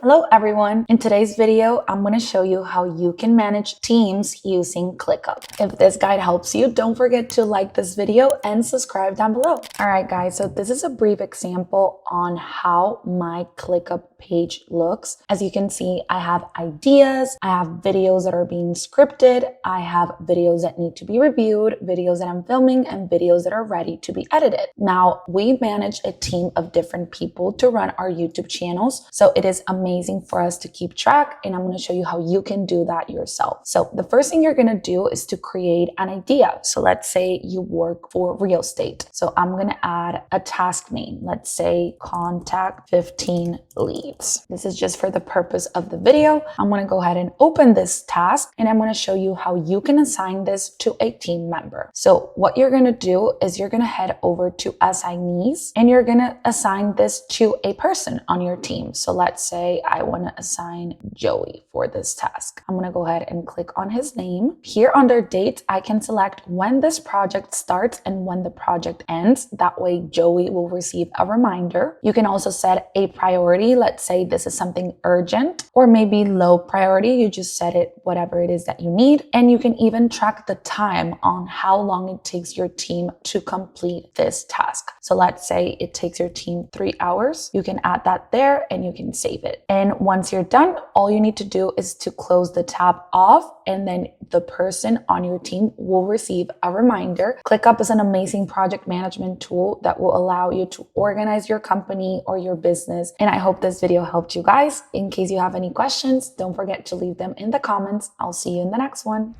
Hello everyone! In today's video, I'm going to show you how you can manage teams using ClickUp. If this guide helps you, don't forget to like this video and subscribe down below. Alright guys, so this is a brief example on how my ClickUp page looks. As you can see, I have ideas, I have videos that are being scripted, I have videos that need to be reviewed, videos that I'm filming, and videos that are ready to be edited. Now, we manage a team of different people to run our YouTube channels, so it is amazing for us to keep track, and I'm going to show you how you can do that yourself. So the first thing you're going to do is to create an idea. So let's say you work for real estate. So I'm going to add a task name. Let's say contact 15 leads. This is just for the purpose of the video. I'm going to go ahead and open this task, and I'm going to show you how you can assign this to a team member. So what you're going to do is you're going to head over to assignees, and you're going to assign this to a person on your team. So let's say I want to assign Joey for this task. I'm going to go ahead and click on his name. Here under date, I can select when this project starts and when the project ends. That way Joey will receive a reminder. You can also set a priority. Let's say this is something urgent or maybe low priority. You just set it whatever it is that you need. And you can even track the time on how long it takes your team to complete this task. So let's say it takes your team 3 hours. You can add that there and you can save it. And once you're done, all you need to do is to close the tab off, and then the person on your team will receive a reminder. ClickUp is an amazing project management tool that will allow you to organize your company or your business. And I hope this video helped you guys. In case you have any questions, don't forget to leave them in the comments. I'll see you in the next one.